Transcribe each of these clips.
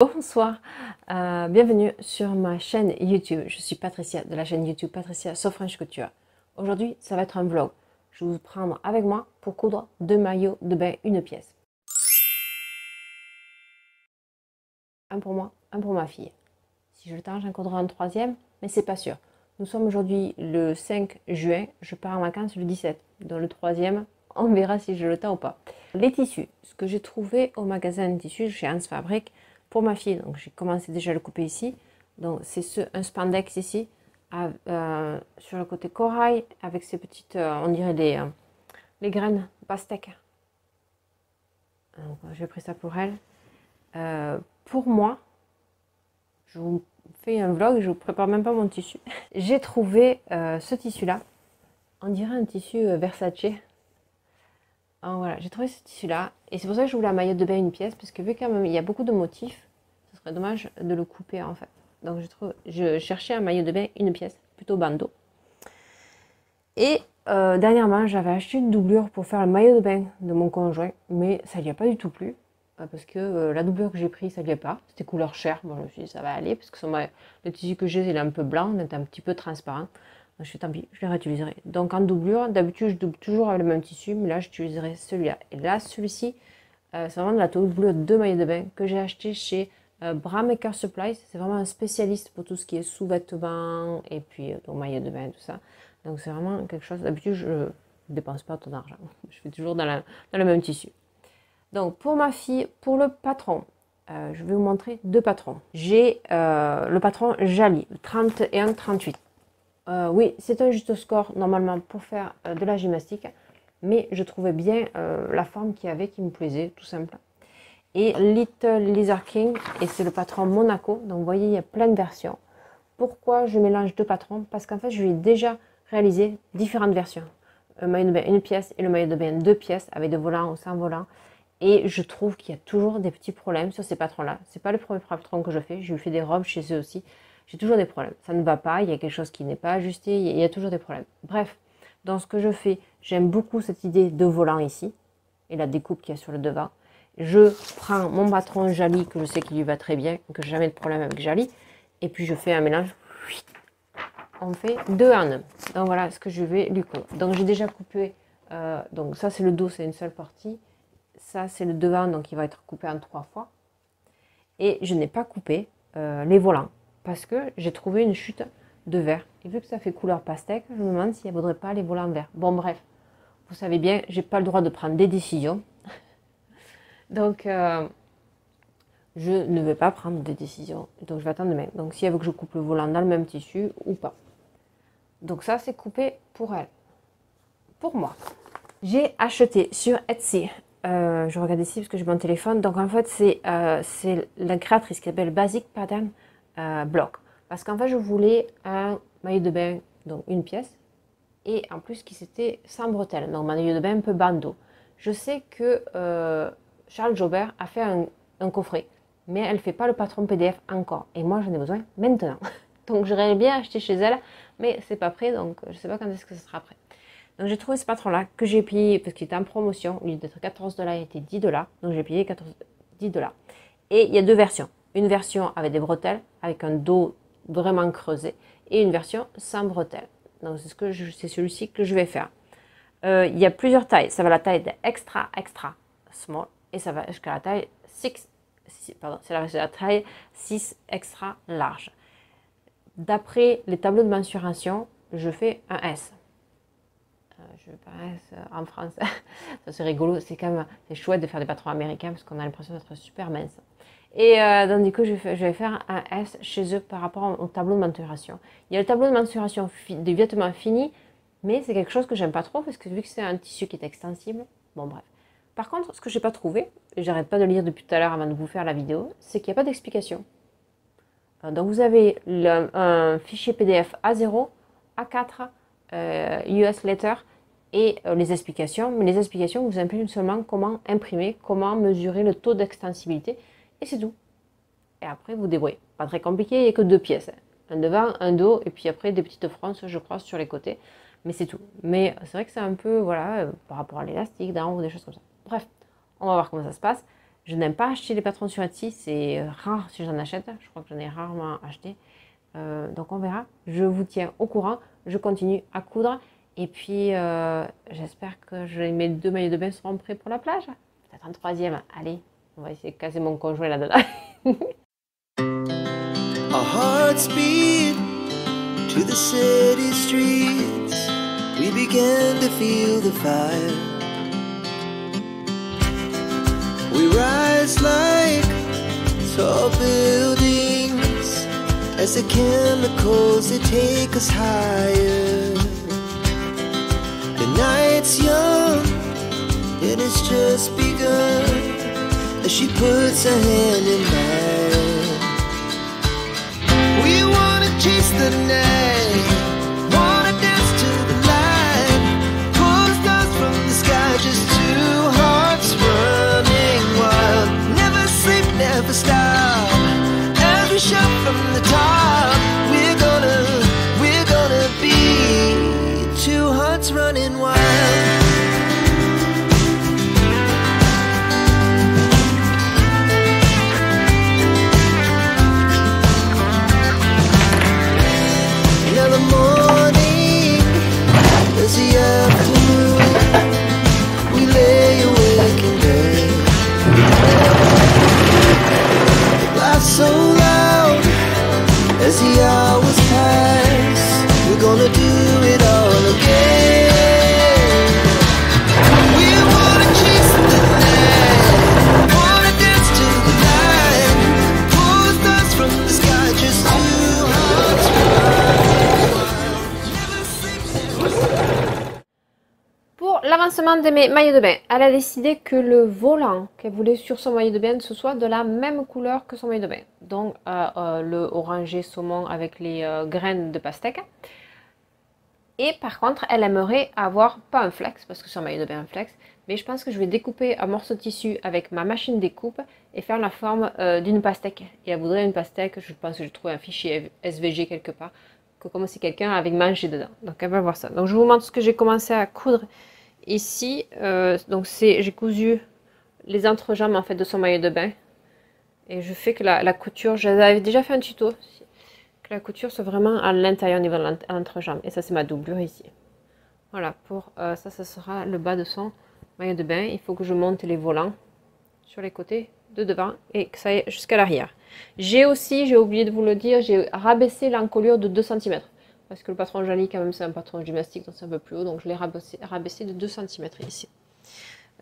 Bonsoir, bienvenue sur ma chaîne YouTube. Je suis Patricia de la chaîne YouTube Patricia So French Couture. Aujourd'hui, ça va être un vlog. Je vais vous prendre avec moi pour coudre 2 maillots de bain, une pièce. Un pour moi, un pour ma fille. Si j'ai le temps, j'en coudrai un troisième, mais c'est pas sûr. Nous sommes aujourd'hui le 5 juin, je pars en vacances le 17. Dans le troisième, on verra si j'ai le temps ou pas. Les tissus, ce que j'ai trouvé au magasin de tissus chez Hans Fabric, pour ma fille, donc j'ai commencé déjà à le couper ici. Donc c'est un spandex ici, sur le côté corail, avec ces petites, on dirait les graines pastèques. J'ai pris ça pour elle. Pour moi, je vous fais un vlog, je vous prépare même pas mon tissu. J'ai trouvé ce tissu-là, on dirait un tissu Versace. Alors voilà, j'ai trouvé ce tissu-là, et c'est pour ça que je voulais un maillot de bain une pièce, parce que vu quand même il y a beaucoup de motifs, ce serait dommage de le couper en fait. Donc je cherchais un maillot de bain une pièce, plutôt bandeau. Et dernièrement, j'avais acheté une doublure pour faire le maillot de bain de mon conjoint, mais ça lui a pas du tout plu, parce que la doublure que j'ai prise, ça lui a pas. C'était couleur chair, bon je me suis dit ça va aller, parce que le tissu que j'ai, il est un peu blanc, il est un petit peu transparent. Donc je fais tant pis, je les réutiliserai. Donc en doublure, d'habitude je double toujours avec le même tissu, mais là j'utiliserai celui-là. Et là, celui-ci, c'est vraiment de la doublure de maillot de bain que j'ai acheté chez Bra Maker Supplies. C'est vraiment un spécialiste pour tout ce qui est sous-vêtements et puis maillot de bain, tout ça. Donc c'est vraiment quelque chose, d'habitude je ne dépense pas autant d'argent. Je fais toujours dans le même tissu. Donc pour ma fille, pour le patron, je vais vous montrer deux patrons. J'ai le patron Jali, 31-38. Oui, c'est un juste score normalement pour faire de la gymnastique, mais je trouvais bien la forme qu'il y avait qui me plaisait, tout simple. Et Little Lizard King, et c'est le patron Monaco, donc vous voyez, il y a plein de versions. Pourquoi je mélange deux patrons? Parce qu'en fait, je lui ai déjà réalisé différentes versions. Le maillot de bain une pièce et le maillot de bain deux pièces, avec des volants ou sans volant. Et je trouve qu'il y a toujours des petits problèmes sur ces patrons-là. C'est pas le premier patron que je fais, je lui fais des robes chez eux aussi. J'ai toujours des problèmes. Ça ne va pas, il y a quelque chose qui n'est pas ajusté, il y a toujours des problèmes. Bref, dans ce que je fais, j'aime beaucoup cette idée de volant ici, et la découpe qu'il y a sur le devant. Je prends mon patron Jali, que je sais qu'il lui va très bien, que j'ai jamais de problème avec Jali, et puis je fais un mélange. On fait deux en un. Donc voilà ce que je vais lui coudre. Donc j'ai déjà coupé, donc ça c'est le dos, c'est une seule partie. Ça c'est le devant, donc il va être coupé en 3 fois. Et je n'ai pas coupé les volants, parce que j'ai trouvé une chute de vert. Et vu que ça fait couleur pastèque, je me demande s'il ne vaudrait pas les volants verts. Bon bref, vous savez bien, j'ai pas le droit de prendre des décisions. Donc je ne vais pas prendre des décisions. Donc je vais attendre demain. Donc si elle veut que je coupe le volant dans le même tissu ou pas. Donc ça c'est coupé pour elle. Pour moi, j'ai acheté sur Etsy. Je regarde ici parce que j'ai mon téléphone. Donc en fait c'est la créatrice qui s'appelle Basic Pattern Block. Parce qu'en fait je voulais un maillot de bain, donc une pièce. Et en plus qui c'était sans bretelles. Donc maillot de bain un peu bandeau. Je sais que Charles Jobert a fait un coffret. Mais elle ne fait pas le patron PDF encore. Et moi j'en ai besoin maintenant. Donc j'aurais bien acheté chez elle. Mais c'est pas prêt. Donc je ne sais pas quand est-ce que ce sera prêt. Donc j'ai trouvé ce patron-là que j'ai payé parce qu'il était en promotion. Au lieu d'être 14 $, il était 10 $. Donc j'ai payé 10 $. Et il y a deux versions. Une version avec des bretelles, avec un dos vraiment creusé. Et une version sans bretelles. Donc c'est celui-ci que je vais faire. Il y a plusieurs tailles. Ça va la taille d'extra, extra small. Et ça va jusqu'à la taille 6. Pardon, c'est la taille 6 extra large. D'après les tableaux de mensuration, je fais un S. Je passe en France, ça c'est rigolo, c'est quand même chouette de faire des patrons américains parce qu'on a l'impression d'être super mince. Et donc du coup je vais faire un S chez eux par rapport au tableau de mensuration. Il y a le tableau de mensuration des vêtements finis, mais c'est quelque chose que j'aime pas trop parce que vu que c'est un tissu qui est extensible, bon bref. Par contre, ce que j'ai pas trouvé, et j'arrête pas de lire depuis tout à l'heure avant de vous faire la vidéo, c'est qu'il n'y a pas d'explication. Donc vous avez un fichier PDF A0, A4, US Letter, et les explications, mais les explications vous impriment seulement comment imprimer, comment mesurer le taux d'extensibilité, et c'est tout. Et après vous débrouillez. Pas très compliqué, il n'y a que deux pièces. Un devant, un dos, et puis après des petites fronces, je crois, sur les côtés. Mais c'est tout. Mais c'est vrai que c'est un peu, voilà, par rapport à l'élastique, d'en haut, des choses comme ça. Bref, on va voir comment ça se passe. Je n'aime pas acheter les patrons sur Etsy, c'est rare si j'en achète. Je crois que j'en ai rarement acheté. Donc on verra. Je vous tiens au courant. Je continue à coudre. Et puis j'espère que mes 2 maillots de bain seront prêts pour la plage. Peut-être un 3e. Allez, on va essayer de caser mon conjoint là-dedans. Our hearts beat to the city streets. We began to feel the fire. We rise like tall buildings as the chemicals they take us higher. The night's young and it's just begun as she puts her hand in mine. We wanna chase the night, wanna dance to the light, pull stars from the sky, just 2 hearts running wild. Never sleep, never stop, as we shout from the top. We're gonna be 2 hearts running wild. The afternoon, we lay awake in bed. Laugh so loud as the hours pass. We're gonna do it all again. We wanna chase the night, wanna dance to the light, pull stars from the sky, just 2 hearts wild. Pour l'avancement de mes maillots de bain, elle a décidé que le volant qu'elle voulait sur son maillot de bain ce soit de la même couleur que son maillot de bain. Donc le orangé saumon avec les graines de pastèque. Et par contre, elle aimerait avoir, pas un flex, parce que c'est un maillot de bain un flex, mais je pense que je vais découper un morceau de tissu avec ma machine découpe et faire la forme d'une pastèque. Et elle voudrait une pastèque, je pense que j'ai trouvé un fichier SVG quelque part, que comme si quelqu'un avait mangé dedans. Donc elle va voir ça. Donc je vous montre ce que j'ai commencé à coudre ici. Donc j'ai cousu les entrejambes en fait de son maillot de bain. Et je fais que la couture, j'avais déjà fait un tuto, que la couture soit vraiment à l'intérieur au niveau de l'entrejambe. Et ça c'est ma doublure ici. Voilà, pour ça sera le bas de son maillot de bain. Il faut que je monte les volants sur les côtés de devant et que ça aille jusqu'à l'arrière. J'ai oublié de vous le dire, j'ai rabaissé l'encolure de 2 cm. Parce que le patron Jali, quand même, c'est un patron gymnastique, donc c'est un peu plus haut. Donc je l'ai rabaissé de 2 cm ici.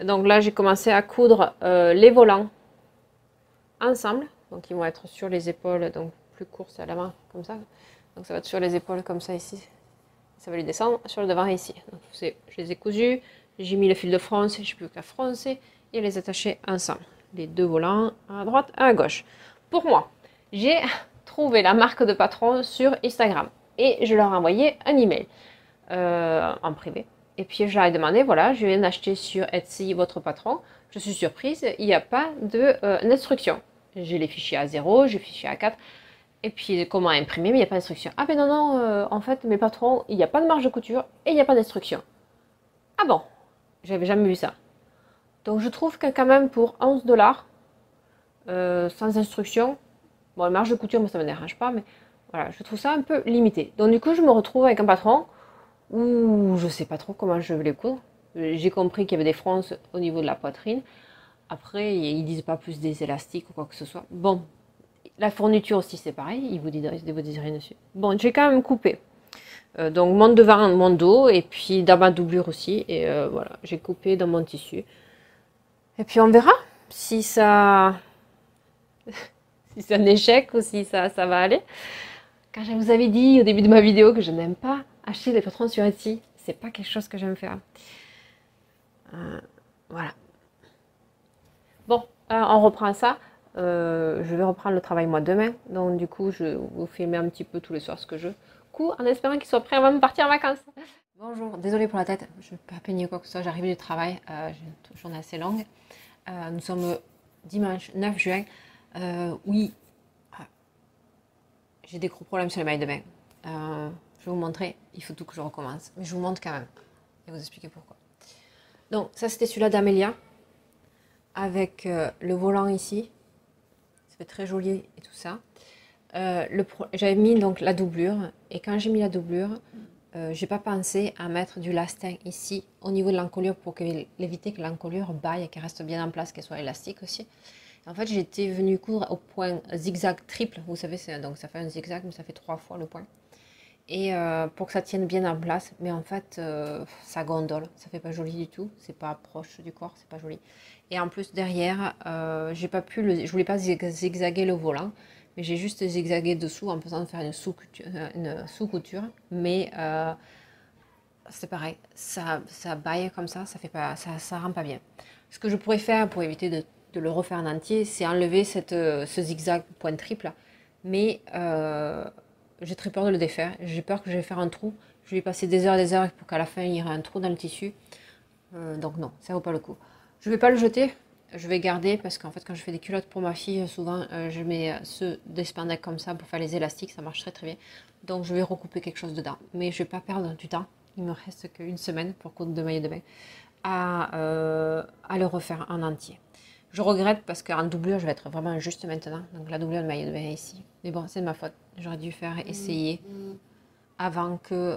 Donc là, j'ai commencé à coudre les volants ensemble. Donc ils vont être sur les épaules, donc plus court, c'est à la main, comme ça. Donc ça va être sur les épaules, comme ça, ici. Ça va lui descendre sur le devant, ici. Donc je les ai cousus, j'ai mis le fil de fronce, je n'ai plus qu'à froncer et les attacher ensemble. Les 2 volants, à droite, à gauche. Pour moi, j'ai trouvé la marque de patron sur Instagram. Et je leur ai envoyé un email en privé. Et puis je leur ai demandé, voilà, je viens d'acheter sur Etsy votre patron. Je suis surprise, il n'y a pas d'instruction. J'ai les fichiers A0, j'ai les fichiers A4. Et puis comment imprimer, mais il n'y a pas d'instruction. Ah ben non, en fait, mes patrons, il n'y a pas de marge de couture et il n'y a pas d'instruction. Ah bon, j'avais jamais vu ça. Donc je trouve que quand même pour 11 $, sans instruction, bon, la marge de couture, moi ça ne me dérange pas, mais voilà, je trouve ça un peu limité. Donc du coup, je me retrouve avec un patron où je sais pas trop comment je vais les coudre. J'ai compris qu'il y avait des fronces au niveau de la poitrine. Après, ils disent pas plus des élastiques ou quoi que ce soit. Bon, la fourniture aussi c'est pareil, ils vous disent rien dessus. Bon, j'ai quand même coupé. Donc mon devant, mon dos, et puis dans ma doublure aussi. Et voilà, j'ai coupé dans mon tissu. Et puis on verra si ça... si c'est un échec ou si ça va aller. Quand je vous avais dit au début de ma vidéo que je n'aime pas acheter des patrons sur Etsy, c'est pas quelque chose que j'aime faire. Voilà. Bon, on reprend ça. Je vais reprendre le travail moi demain. Donc du coup, je vous filmer un petit peu tous les soirs ce que je couds en espérant qu'ils soient prêts avant de partir en vacances. Bonjour, désolée pour la tête, je ne vais pas peigner quoi que ce soit, j'arrive du travail, j'ai une journée assez longue. Nous sommes dimanche 9 juin. Oui, j'ai des gros problèmes sur les mailles de bain. Je vais vous montrer, il faut tout que je recommence. Mais je vous montre quand même et vous expliquer pourquoi. Donc ça c'était celui-là d'Amélia. avec le volant ici. Ça fait très joli et tout ça. J'avais mis donc la doublure, et quand j'ai mis la doublure, j'ai pas pensé à mettre du lastin ici au niveau de l'encolure pour éviter que l'encolure baille, qu'elle reste bien en place, qu'elle soit élastique aussi. En fait, j'étais venue coudre au point zigzag triple, vous savez, donc ça fait un zigzag, mais ça fait 3 fois le point. Et pour que ça tienne bien en place, mais en fait, ça gondole, ça fait pas joli du tout, c'est pas proche du corps, c'est pas joli. Et en plus derrière, j'ai pas pu, je voulais pas zigzaguer le volant, mais j'ai juste zigzagué dessous en faisant faire une sous-couture, mais c'est pareil, ça baille comme ça fait pas, ça rend pas bien. Ce que je pourrais faire pour éviter de le refaire en entier, c'est enlever ce zigzag point triple, mais j'ai très peur de le défaire. J'ai peur que je vais faire un trou. Je vais passer des heures et des heures pour qu'à la fin il y ait un trou dans le tissu. Donc non, ça vaut pas le coup. Je vais pas le jeter. Je vais garder parce qu'en fait quand je fais des culottes pour ma fille, souvent je mets ceux des spandex comme ça pour faire les élastiques. Ça marche très très bien. Donc je vais recouper quelque chose dedans. Mais je vais pas perdre du temps. Il me reste qu'une semaine pour coudre 2 maillots de bain à le refaire en entier. Je regrette parce qu'en doublure, je vais être vraiment juste maintenant. Donc la doublure de maillot de bain ici. Mais bon, c'est de ma faute. J'aurais dû faire essayer avant que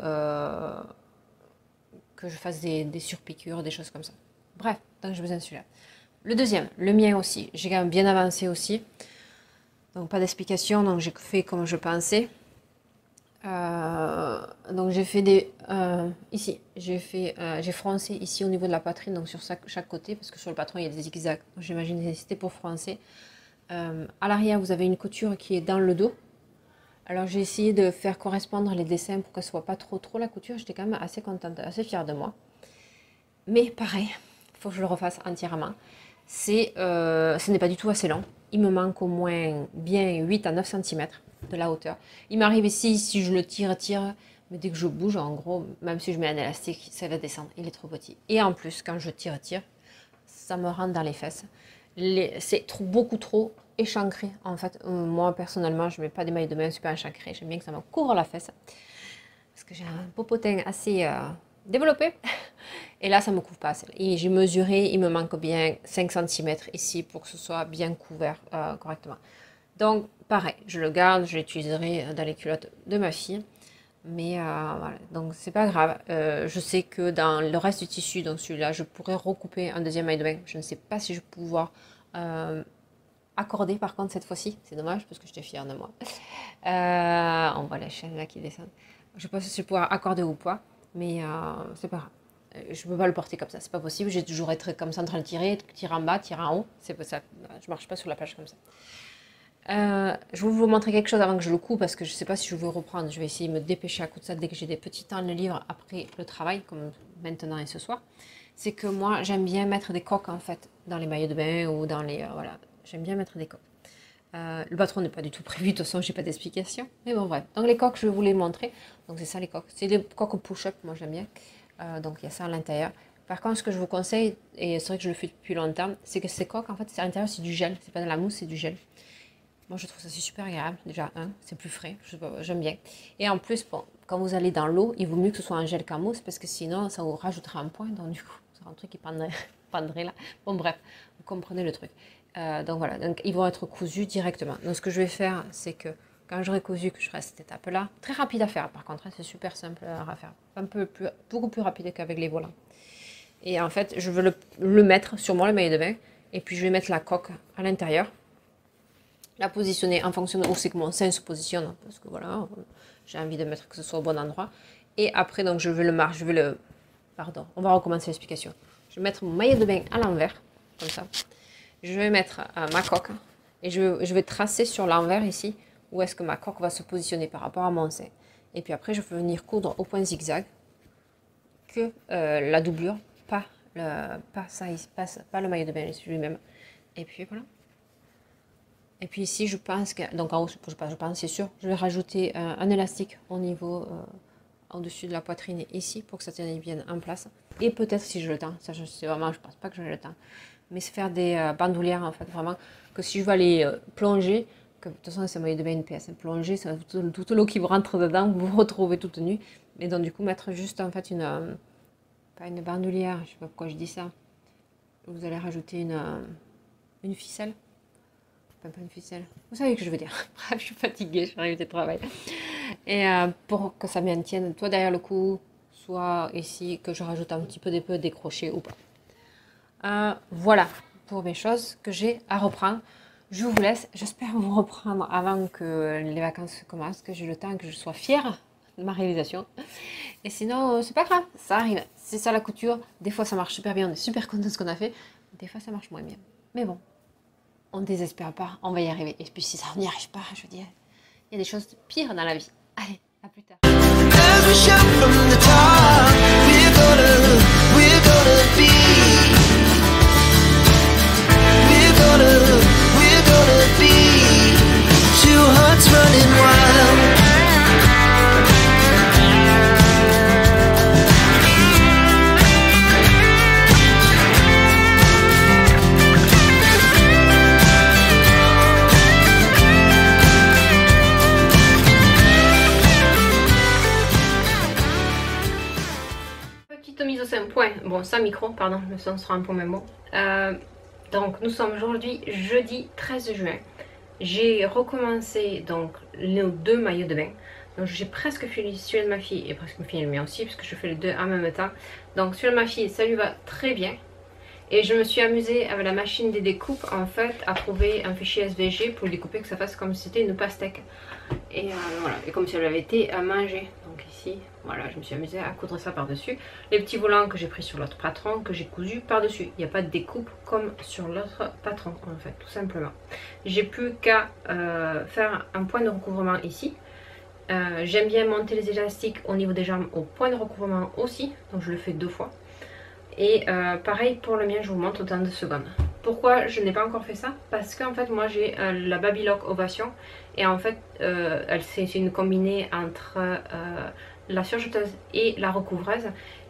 je fasse des surpiqûres, des choses comme ça. Bref, donc j'ai besoin de celui-là. Le deuxième, le mien aussi. J'ai quand même bien avancé aussi. Donc pas d'explication, donc j'ai fait comme je pensais. Donc j'ai fait ici, j'ai froncé ici au niveau de la poitrine, donc sur chaque côté, parce que sur le patron il y a des zigzags. J'imagine que c'était pour froncer. À l'arrière, vous avez une couture qui est dans le dos. Alors j'ai essayé de faire correspondre les dessins pour que ce soit pas trop la couture. J'étais quand même assez contente, assez fière de moi. Mais pareil, il faut que je le refasse entièrement. Ce n'est pas du tout assez long. Il me manque au moins bien 8 à 9 cm de la hauteur. Il m'arrive ici, si je le tire, mais dès que je bouge, en gros, même si je mets un élastique, ça va descendre. Il est trop petit. Et en plus, quand je tire, ça me rentre dans les fesses. C'est beaucoup trop échancré. En fait, moi, personnellement, je ne mets pas des maillots de bain super échancrés. J'aime bien que ça me couvre la fesse. Parce que j'ai un popotin assez développé. Et là, ça ne me couvre pas assez. Et j'ai mesuré, il me manque bien 5 cm ici pour que ce soit bien couvert correctement. Donc, pareil, je le garde, je l'utiliserai dans les culottes de ma fille. Mais voilà, donc c'est pas grave. Je sais que dans le reste du tissu, donc celui-là, je pourrais recouper un deuxième maillot de bain. Je ne sais pas si je vais pouvoir accorder par contre cette fois-ci. C'est dommage parce que j'étais fière de moi. On voit la chaîne là qui descend. Je ne sais pas si je vais pouvoir accorder ou pas, mais c'est pas grave. Je ne peux pas le porter comme ça, c'est pas possible. J'ai toujours être comme ça en train de tirer en bas, tirer en haut. C'est pas ça. Je marche pas sur la plage comme ça. Je vais vous montrer quelque chose avant que je le coupe parce que je ne sais pas si je veux reprendre. Je vais essayer de me dépêcher à coup de ça dès que j'ai des petits temps de livre après le travail, comme maintenant et ce soir. C'est que moi, j'aime bien mettre des coques en fait dans les maillots de bain ou dans les... voilà, j'aime bien mettre des coques. Le patron n'est pas du tout prévu, de toute façon, j'ai pas d'explication. Mais bon, bref. Donc les coques, je vais vous les montrer. Donc c'est ça les coques. C'est des coques push-up, moi j'aime bien. Donc il y a ça à l'intérieur. Par contre, ce que je vous conseille, et c'est vrai que je le fais depuis longtemps, c'est que ces coques, en fait, à l'intérieur, c'est du gel. C'est pas de la mousse, c'est du gel. Moi, je trouve ça super agréable. Déjà, c'est plus frais. J'aime bien. Et en plus, bon, quand vous allez dans l'eau, il vaut mieux que ce soit un gel qu'en mousse parce que sinon, ça vous rajoutera un point. Donc, du coup, c'est un truc qui pendrait là. Bon, bref, vous comprenez le truc. Donc, voilà. Donc, ils vont être cousus directement. Donc, ce que je vais faire, c'est que quand j'aurai cousu, que je ferai cette étape-là, très rapide à faire par contre, c'est super simple à faire. Beaucoup plus rapide qu'avec les volants. Et en fait, je veux le mettre sur moi, le maillot de bain. Et puis, je vais mettre la coque à l'intérieur. La positionner en fonction de où c'est que mon sein se positionne, parce que voilà, j'ai envie de mettre que ce soit au bon endroit. Et après, donc, pardon, on va recommencer l'explication. Je vais mettre mon maillot de bain à l'envers, comme ça. Je vais mettre ma coque, et je vais tracer sur l'envers ici, où est-ce que ma coque va se positionner par rapport à mon sein. Et puis après, je vais venir coudre au point zigzag, que la doublure, pas le maillot de bain lui-même. Et puis voilà. Et puis ici, je pense que, donc en haut, je pense, c'est sûr, je vais rajouter un élastique au niveau, au-dessus de la poitrine ici, pour que ça tienne bien en place. Et peut-être si j'ai le temps, ça je sais vraiment, je pense pas que j'aurai le temps. Mais c'est faire des bandoulières en fait, vraiment, que si je veux aller plonger, que de toute façon c'est un maillot de bain une pièce, plonger, c'est toute l'eau qui vous rentre dedans, vous vous retrouvez toute nue. Et donc du coup, mettre juste en fait pas une bandoulière, je sais pas pourquoi je dis ça. Vous allez rajouter une ficelle. Enfin, pas une ficelle. Vous savez ce que je veux dire. Bref, je suis fatiguée, je suis arrivée du travail. Et pour que ça bien tienne, soit derrière le cou, soit ici, que je rajoute un petit peu des crochets ou pas. Voilà pour mes choses que j'ai à reprendre. Je vous laisse. J'espère vous reprendre avant que les vacances commencent, que j'ai le temps, que je sois fière de ma réalisation. Et sinon, c'est pas grave, ça arrive. C'est ça la couture. Des fois, ça marche super bien, on est super content de ce qu'on a fait. Des fois, ça marche moins bien. Mais bon, on ne désespère pas, on va y arriver. Et puis, si ça n'y arrive pas, je veux dire, il y a des choses pires dans la vie. Allez, à plus tard. As we shout from the top, we're gonna be. We're gonna be. Two hearts running wild. Petite mise au point. Bon, sans micro, pardon, le son sera un peu même mot. Donc nous sommes aujourd'hui jeudi 13 juin. J'ai recommencé donc nos 2 maillots de bain. Donc j'ai presque fini celui de ma fille et presque fini le mien aussi parce que je fais les deux en même temps. Donc celui de ma fille, ça lui va très bien. Et je me suis amusée avec la machine des découpes en fait à trouver un fichier SVG pour le découper, que ça fasse comme si c'était une pastèque. Et voilà, et comme si elle avait été à manger. Donc ici, voilà, je me suis amusée à coudre ça par-dessus. Les petits volants que j'ai pris sur l'autre patron, que j'ai cousu par-dessus. Il n'y a pas de découpe comme sur l'autre patron en fait, tout simplement. J'ai plus qu'à faire un point de recouvrement ici. J'aime bien monter les élastiques au niveau des jambes au point de recouvrement aussi, donc je le fais 2 fois. Et pareil pour le mien, je vous montre dans 2 secondes. Pourquoi je n'ai pas encore fait ça? Parce qu'en fait moi j'ai la Babylock Ovation. Et en fait c'est une combinée entre la surjeteuse et la recouvreuse.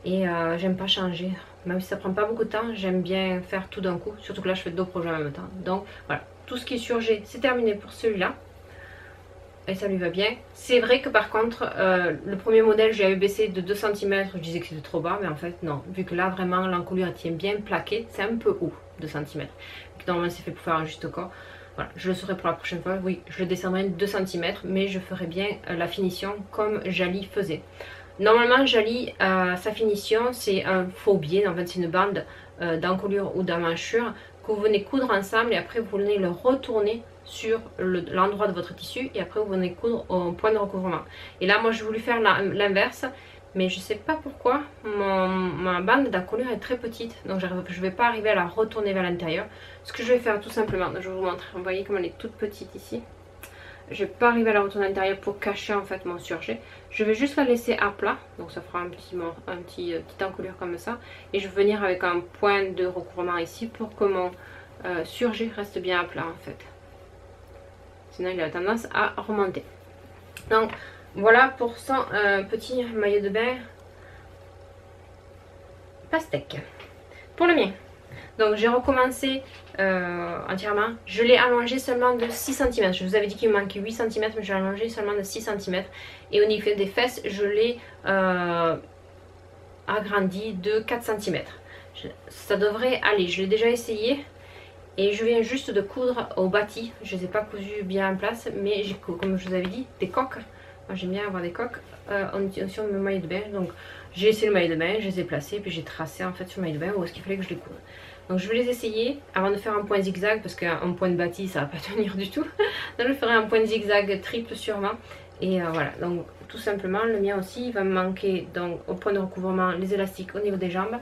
Et j'aime pas changer. Même si ça prend pas beaucoup de temps, j'aime bien faire tout d'un coup. Surtout que là je fais 2 projets en même temps. Donc voilà, tout ce qui est surjet c'est terminé pour celui-là. Et ça lui va bien. C'est vrai que par contre, le premier modèle, j'avais baissé de 2 cm. Je disais que c'était trop bas, mais en fait, non. Vu que là, vraiment, l'encolure elle tient bien plaquée. C'est un peu haut, 2 cm. Normalement, c'est fait pour faire un juste corps. Voilà, je le saurai pour la prochaine fois. Oui, je le descendrai de 2 cm, mais je ferai bien la finition comme Jali faisait. Normalement, Jali, sa finition, c'est un faux biais. En fait, c'est une bande d'encolure ou d'emmanchure que vous venez coudre ensemble et après, vous venez le retourner sur l'endroit de votre tissu et après vous venez coudre au point de recouvrement. Et là moi j'ai voulu faire l'inverse, mais je sais pas pourquoi ma bande d'encolure est très petite, donc je vais pas arriver à la retourner vers l'intérieur. Ce que je vais faire tout simplement, je vais vous montrer, vous voyez comme elle est toute petite ici. Je vais pas arriver à la retourner à l'intérieur pour cacher en fait mon surjet. Je vais juste la laisser à plat, donc ça fera un petit encolure comme ça, et je vais venir avec un point de recouvrement ici pour que mon surjet reste bien à plat en fait. Sinon il a tendance à remonter. Donc voilà pour son petit maillot de bain pastèque. Pour le mien, donc j'ai recommencé entièrement. Je l'ai allongé seulement de 6 cm. Je vous avais dit qu'il me manquait 8 cm, mais j'ai allongé seulement de 6 cm. Et au niveau des fesses, je l'ai agrandi de 4 cm. Ça devrait aller, je l'ai déjà essayé. Et je viens juste de coudre au bâti. Je ne les ai pas cousus bien en place, mais j'ai, comme je vous avais dit, des coques. Moi j'aime bien avoir des coques en utilisation de mes maillots de bain. Donc j'ai essayé le maillot de bain, je les ai placés, puis j'ai tracé en fait sur le maillot de bain où est-ce qu'il fallait que je les coudre. Donc je vais les essayer avant de faire un point zigzag, parce qu'un point de bâti ça va pas tenir du tout. Donc je ferai un point zigzag triple sûrement. Et voilà, donc tout simplement le mien aussi il va me manquer donc au point de recouvrement les élastiques au niveau des jambes.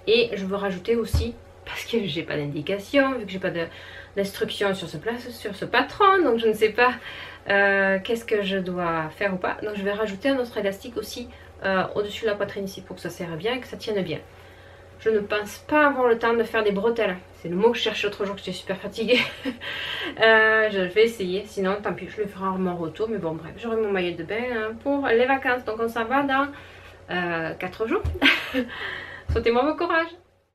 Et je veux rajouter aussi, parce que j'ai pas d'indication, vu que j'ai pas d'instruction sur ce patron, donc je ne sais pas qu'est-ce que je dois faire ou pas. Donc je vais rajouter un autre élastique aussi au-dessus de la poitrine ici pour que ça serre bien et que ça tienne bien. Je ne pense pas avoir le temps de faire des bretelles. C'est le mot que je cherchais l'autre jour, que j'étais super fatiguée. Je vais essayer, sinon tant pis, je le ferai à mon retour. Mais bon bref, j'aurai mon maillot de bain pour les vacances. Donc on s'en va dans 4 jours. Souhaitez-moi bon courage.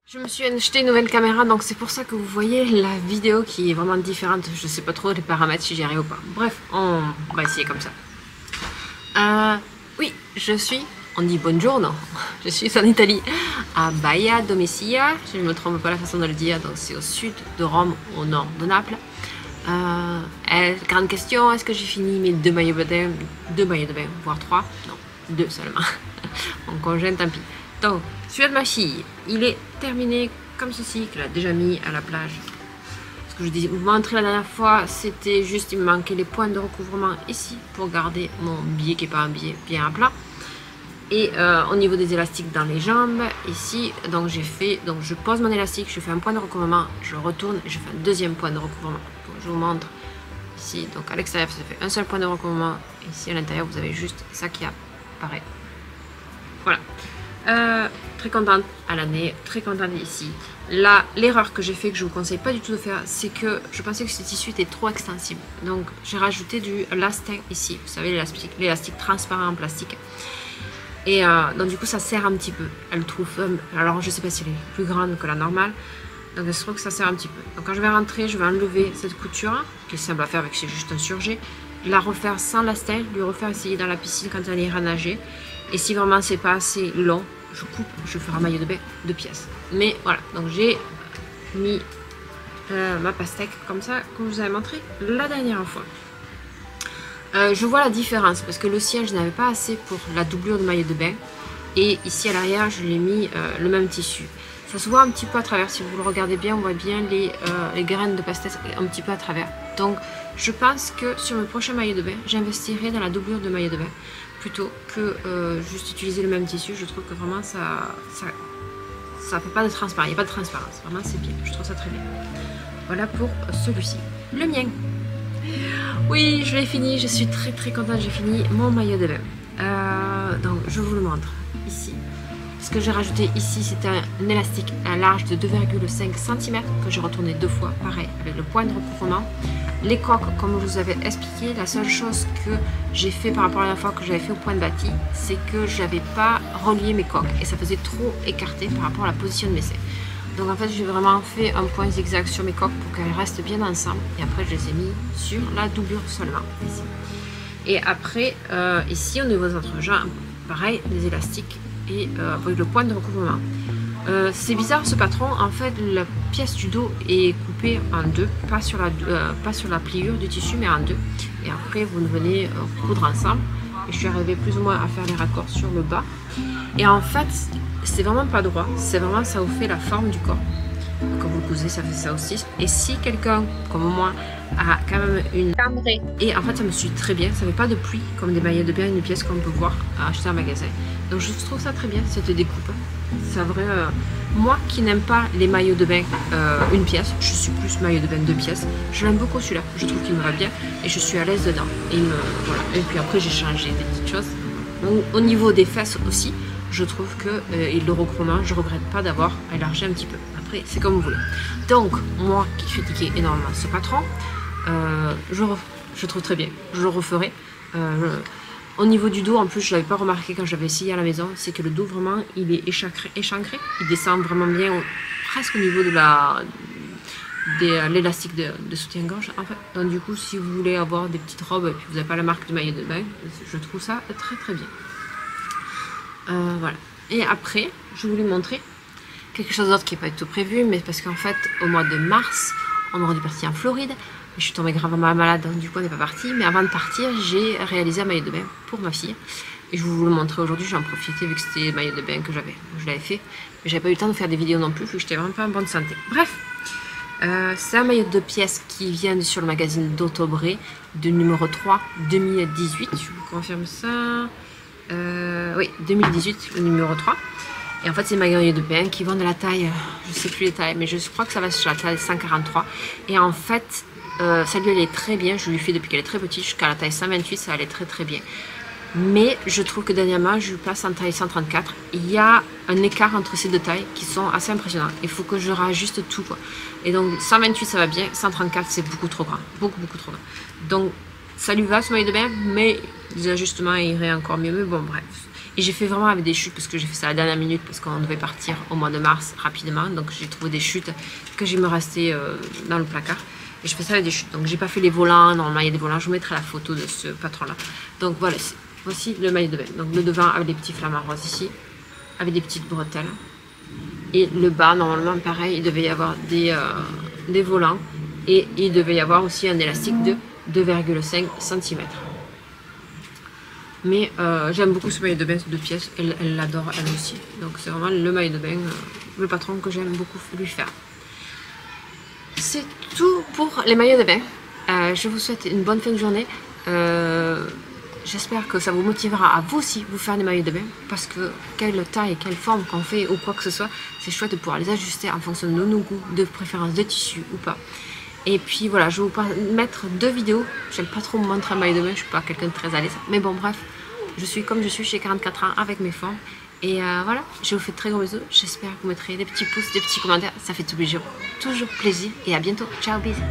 Je me suis acheté une nouvelle caméra, donc c'est pour ça que vous voyez la vidéo qui est vraiment différente. Je sais pas trop les paramètres si j'y arrive ou pas. Bref, on va essayer comme ça. Oui, je suis on dit buongiorno. Je suis en Italie, à Baia Domizia, je ne me trompe pas la façon de le dire, donc c'est au sud de Rome, au nord de Naples. Grande question, est-ce que j'ai fini mes 2 maillots de bain? 2 maillots de bain, voire 3? Non, 2 seulement. Mon conjoint, tant pis. Donc, celui de ma fille, il est terminé comme ceci, qu'elle a déjà mis à la plage. Ce que je disais, vous montrer la dernière fois, c'était juste, il me manquait les points de recouvrement ici pour garder mon billet qui n'est pas un billet bien à plat. Et au niveau des élastiques dans les jambes, ici, donc j'ai fait, donc je pose mon élastique, je fais un point de recouvrement, je retourne et je fais un deuxième point de recouvrement. Donc, je vous montre ici, donc à l'extérieur, ça fait un seul point de recouvrement. Ici à l'intérieur, vous avez juste ça qui apparaît. Voilà. Très contente à l'année, très contente ici. Là, l'erreur que j'ai fait, que je vous conseille pas du tout de faire, c'est que je pensais que ce tissu était trop extensible. Donc j'ai rajouté du lastin ici, vous savez, l'élastique transparent en plastique. Et donc du coup ça serre un petit peu. Elle trouve, alors je sais pas si elle est plus grande que la normale, donc je trouve que ça serre un petit peu. Donc quand je vais rentrer, je vais enlever cette couture, qui est simple à faire avec c'est juste un surjet, la refaire sans lastin, lui refaire essayer dans la piscine quand elle ira nager. Et si vraiment c'est pas assez long, je coupe, je ferai un maillot de bain 2 pièces. Mais voilà, donc j'ai mis ma pastèque comme ça, comme je vous avais montré la dernière fois. Je vois la différence parce que le sien, je n'avais pas assez pour la doublure de maillot de bain. Et ici à l'arrière, je l'ai mis le même tissu. Ça se voit un petit peu à travers, si vous le regardez bien, on voit bien les graines de pastèque un petit peu à travers. Donc je pense que sur le prochain maillot de bain, j'investirai dans la doublure de maillot de bain plutôt que juste utiliser le même tissu. Je trouve que vraiment ça fait pas de transparence, il n'y a pas de transparence, vraiment c'est bien, je trouve ça très bien. Voilà pour celui-ci, le mien. Oui, je l'ai fini, je suis très très contente, j'ai fini mon maillot de bain. Donc je vous le montre ici. Ce que j'ai rajouté ici, c'est un élastique à large de 2,5 cm que j'ai retourné 2 fois, pareil, avec le point de recouvrement. Les coques, comme je vous avais expliqué, la seule chose que j'ai fait par rapport à la fois que j'avais fait au point de bâti, c'est que je n'avais pas relié mes coques et ça faisait trop écarté par rapport à la position de mes seins. Donc en fait, j'ai vraiment fait un point zigzag sur mes coques pour qu'elles restent bien ensemble et après je les ai mis sur la doublure seulement ici. Et après, ici au niveau des entrejambes, pareil, les élastiques et avec le point de recouvrement. C'est bizarre ce patron, en fait la pièce du dos est coupée en 2, pas sur la pliure du tissu mais en 2. Et après vous venez coudre ensemble. Et je suis arrivée plus ou moins à faire les raccords sur le bas. Et en fait c'est vraiment pas droit, c'est vraiment ça vous fait la forme du corps. Quand vous le cousez ça fait ça aussi. Et si quelqu'un comme moi a quand même une cambrée, et en fait ça me suit très bien, ça fait pas de plis comme des maillots de bain, une pièce qu'on peut voir à acheter en magasin. Donc je trouve ça très bien cette découpe. C'est vrai, moi qui n'aime pas les maillots de bain une pièce, je suis plus maillot de bain 2 pièces. Je l'aime beaucoup celui-là, je trouve qu'il me va bien et je suis à l'aise dedans. Et, voilà. Et puis après j'ai changé des petites choses. Donc, au niveau des fesses aussi, je trouve que le recouvrement, je regrette pas d'avoir élargi un petit peu. Après c'est comme vous voulez. Donc moi qui critiquais énormément ce patron, je trouve très bien, je le referai. Au niveau du dos, en plus, je ne l'avais pas remarqué quand j'avais essayé à la maison, c'est que le dos, vraiment, il est échancré. Il descend vraiment bien, presque au niveau de l'élastique de soutien-gorge, en fait. Donc, du coup, si vous voulez avoir des petites robes et puis vous n'avez pas la marque du maillot de bain, je trouve ça très très bien. Voilà. Et après, je voulais montrer quelque chose d'autre qui n'est pas du tout prévu, mais parce qu'en fait, au mois de mars, on aurait dû partir en Floride. Je suis tombée gravement malade, donc du coup on n'est pas parti. Mais avant de partir, j'ai réalisé un maillot de bain pour ma fille. Et je vais vous le montrer aujourd'hui, j'en profitais vu que c'était le maillot de bain que j'avais. Je l'avais fait, mais j'avais pas eu le temps de faire des vidéos non plus, vu que j'étais vraiment pas en bonne santé. Bref, c'est un maillot de 2 pièces qui vient sur le magazine d'Autobré, de numéro 3, 2018. Je vous confirme ça. Oui, 2018, le numéro 3. Et en fait, c'est des maillots de bain qui vont de la taille, je sais plus les tailles, mais je crois que ça va sur la taille 143. Et en fait, ça lui allait très bien, je lui fais depuis qu'elle est très petite jusqu'à la taille 128, ça allait très très bien. Mais je trouve que dernièrement, je lui passe en taille 134. Il y a un écart entre ces deux tailles qui sont assez impressionnants. Il faut que je rajuste tout, quoi. Et donc 128 ça va bien, 134 c'est beaucoup trop grand, beaucoup trop grand. Donc ça lui va ce maillot de bain, mais des ajustements iraient encore mieux, mais bon bref. Et j'ai fait vraiment avec des chutes parce que j'ai fait ça à la dernière minute parce qu'on devait partir au mois de mars rapidement. Donc j'ai trouvé des chutes que j'ai me resté dans le placard. Et je fais ça avec des chutes. Donc j'ai pas fait les volants. Normalement il y a des volants. Je vous mettrai la photo de ce patron là. Donc voilà. Voici le maillot de bain. Donc le devant avec des petits flamants roses ici, avec des petites bretelles. Et le bas, normalement, pareil, il devait y avoir des volants. Et il devait y avoir aussi un élastique de 2,5 cm. Mais j'aime beaucoup ce maillot de bain de pièces. Elle l'adore, elle aussi. Donc c'est vraiment le maillot de bain, le patron que j'aime beaucoup lui faire. C'est tout pour les maillots de bain. Je vous souhaite une bonne fin de journée. J'espère que ça vous motivera à vous aussi vous faire des maillots de bain, parce que quelle taille, quelle forme qu'on fait ou quoi que ce soit, c'est chouette de pouvoir les ajuster en fonction de nos goûts, de préférence de tissu ou pas. Et puis voilà, je vais vous mettre 2 vidéos. J'aime pas trop me montrer un maillot de bain, je suis pas quelqu'un de très à l'aise. Mais bon, bref, je suis comme je suis, j'ai 44 ans avec mes formes. Et voilà, je vous fais de très gros bisous. J'espère que vous mettrez des petits pouces, des petits commentaires. Ça fait toujours plaisir. Et à bientôt. Ciao, bisous.